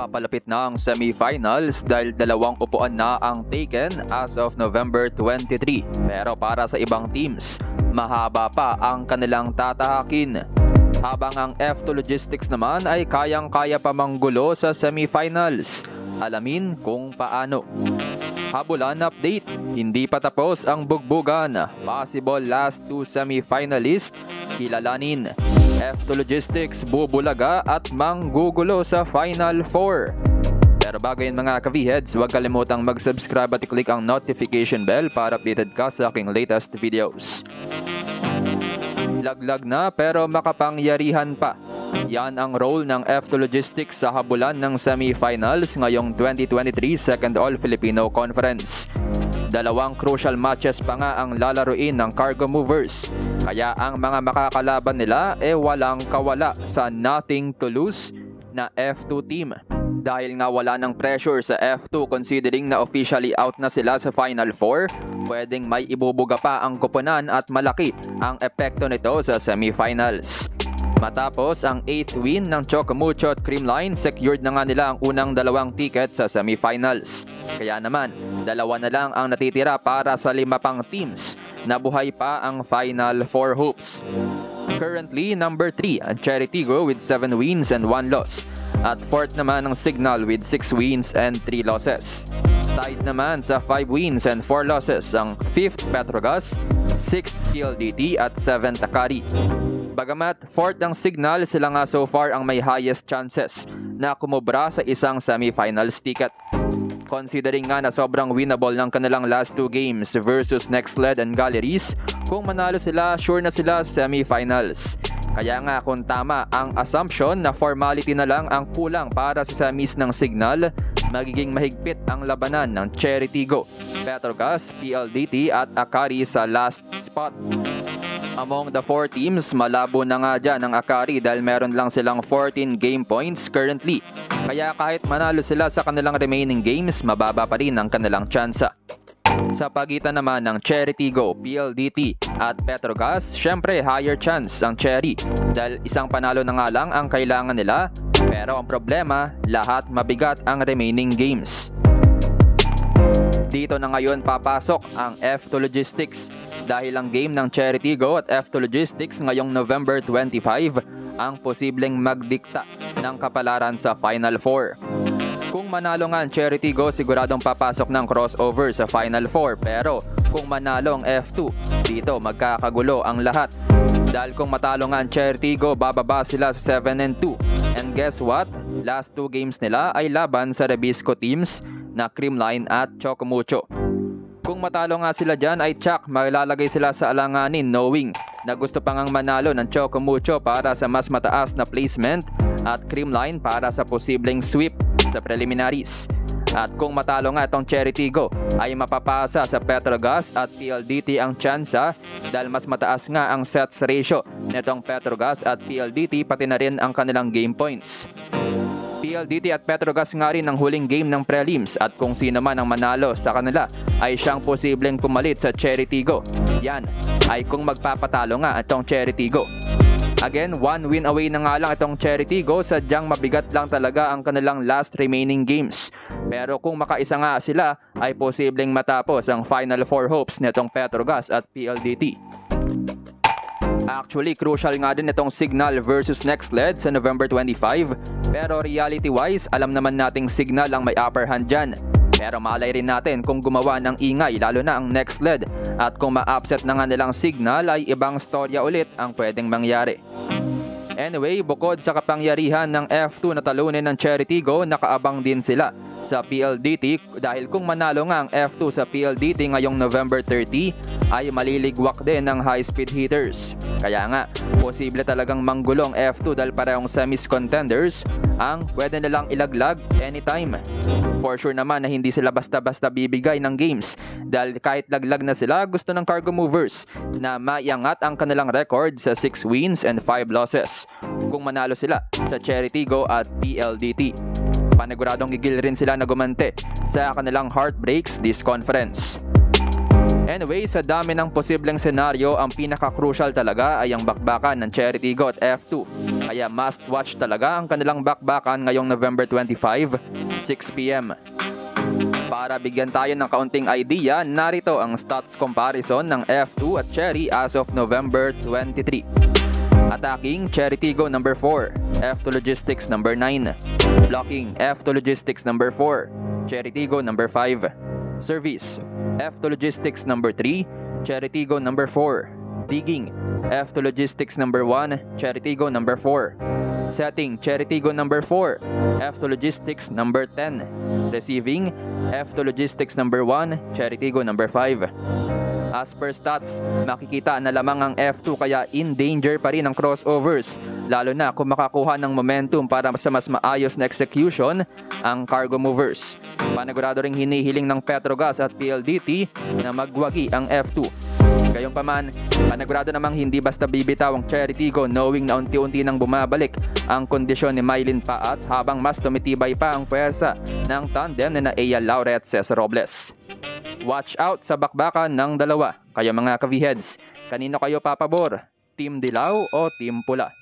Papalapit na ang semifinals dahil dalawang upuan na ang taken as of November 23. Pero para sa ibang teams, mahaba pa ang kanilang tatahakin. Habang ang F2 Logistics naman ay kayang-kaya pa manggulo sa semifinals. Alamin kung paano. Habulan update, hindi pa tapos ang bugbugan. Possible last two semifinalists, kilalanin. F2 Logistics bubulaga at manggugulo sa Final 4. Pero bago yun mga ka-V-Heads, huwag kalimutang mag-subscribe at i-click ang notification bell para updated ka sa aking latest videos. Laglag na pero makapangyarihan pa. Yan ang role ng F2 Logistics sa habulan ng semifinals ngayong 2023 Second All-Filipino Conference. Dalawang crucial matches pa nga ang lalaruin ng Cargo Movers. Kaya ang mga makakalaban nila walang kawala sa nothing to lose na F2 team. Dahil nga wala ng pressure sa F2 considering na officially out na sila sa Final 4, pwedeng may ibubuga pa ang koponan at malaki ang epekto nito sa semifinals. Matapos ang 8th win ng Chocomucho at Creamline, secured na nga nila ang unang dalawang ticket sa semifinals. Kaya naman, dalawa na lang ang natitira para sa 5 pang teams na buhay pa ang Final 4 hopes. Currently, number 3 ang Cheritigo with 7 wins and 1 loss. At 4th naman ang Signal with 6 wins and 3 losses. Tied naman sa 5 wins and 4 losses ang 5th Petrogas, 6th PLDT at 7th Akari. Bagamat 4th ang Signal, sila nga so far ang may highest chances na kumubra sa isang semifinals ticket. Considering nga na sobrang winnable ng kanilang last 2 games versus Nextled and Galleries, kung manalo sila, sure na sila sa semifinals. Kaya nga kung tama ang assumption na formality na lang ang kulang para sa semis ng Signal, magiging mahigpit ang labanan ng Cheritigo, Petrogas, PLDT at Akari sa last spot. Among the 4 teams, malabo na nga dyan ang Akari dahil meron lang silang 14 game points currently. Kaya kahit manalo sila sa kanilang remaining games, mababa pa rin ang kanilang tsansa. Sa pagitan naman ng Cheritigo, PLDT at Petrogas, syempre higher chance ang Cherry dahil isang panalo na nga lang ang kailangan nila. Pero ang problema, lahat mabigat ang remaining games. Dito na ngayon papasok ang F2 Logistics dahil ang game ng Cheritigo at F2 Logistics ngayong November 25 ang posibleng magdikta ng kapalaran sa Final 4. Kung manalo nga ang Cheritigo, siguradong papasok ng crossover sa Final 4, pero kung manalo ang F2, dito magkakagulo ang lahat. Dahil kung matalo nga ang Cheritigo, bababa sila sa 7-2. And guess what? Last 2 games nila ay laban sa Rebisco teams na Creamline at Chocomucho. Kung matalo nga sila dyan ay tsak, malalagay sila sa alanganin knowing na gusto pa ngang manalo ng Chocomucho para sa mas mataas na placement at Creamline para sa posibleng sweep sa preliminaries. At kung matalo nga itong Cheritigo ay mapapasa sa Petrogas at PLDT ang tsansa dahil mas mataas nga ang sets ratio nitong Petrogas at PLDT pati na rin ang kanilang game points. PLDT at Petrogas nga rin ang huling game ng prelims at kung sino man ang manalo sa kanila ay siyang posibleng pumalit sa Cheritigo. Yan ay kung magpapatalo nga itong Cheritigo. Again, 1 win away na nga lang itong Cheritigo, sadyang mabigat lang talaga ang kanilang last remaining games. Pero kung makaisa nga sila ay posibleng matapos ang Final 4 hopes nitong Petrogas at PLDT. Actually, crucial nga din itong Signal versus Nextled sa November 25. Pero reality-wise, alam naman nating Signal ang may upper hand dyan. Pero malay rin natin kung gumawa ng ingay, lalo na ang Nextled. At kung ma-upset na nga nilang Signal, ay ibang storya ulit ang pwedeng mangyari. Anyway, bukod sa kapangyarihan ng F2 na talunin ng Cheritigo, nakaabang din sila sa PLDT dahil kung manalo nga ang F2 sa PLDT ngayong November 30 ay maliligwak din ng high-speed hitters. Kaya nga, posible talagang manggulong F2 dahil parehong semis contenders ang pwede nilang ilaglag anytime. For sure naman na hindi sila basta-basta bibigay ng games dahil kahit laglag na sila, gusto ng Cargo Movers na maiangat ang kanilang record sa 6 wins and 5 losses kung manalo sila sa Cheritigo at PLDT. Paniguradong gigil rin sila na gumante sa kanilang heartbreaks this conference. Anyway, sa dami ng posibleng senaryo, ang pinaka-crucial talaga ay ang bakbakan ng Cherry Tigo at F2. Kaya must watch talaga ang kanilang bakbakan ngayong November 25, 6 PM. Para bigyan tayo ng kaunting idea, narito ang stats comparison ng F2 at Cherry as of November 23. Attacking, Cherry Tigo number 4, F2 Logistics number 9. Blocking, F2 Logistics number 4, Cherry Tigo number 5. Service, F2 Logistics number 3, Cherry Tigo number 4. Digging, F2 Logistics number 1, Cherry Tigo number 4. Setting, Cherry Tigo number 4, F2 Logistics number 10. Receiving, F2 Logistics number 1, Cherry Tigo number 5. As per stats, makikita na lamang ang F2 kaya in danger pa rin ang crossovers, lalo na kung makakuha ng momentum para sa mas maayos na execution ang cargo movers. Panigurado ring hinihiling ng Petrogas at PLDT na magwagi ang F2. Gayunpaman, panigurado namang hindi basta bibitaw ang Cherry Tigo knowing na unti-unti nang bumabalik ang kondisyon ni Mylene Paat habang mas tumitibay pa ang puwersa ng tandem na Ea Laure at Cesar Robles. Watch out sa bakbakan ng dalawa. Kayo mga ka-V-Heads, kanino kayo papabor? Team Dilaw o Team Pula?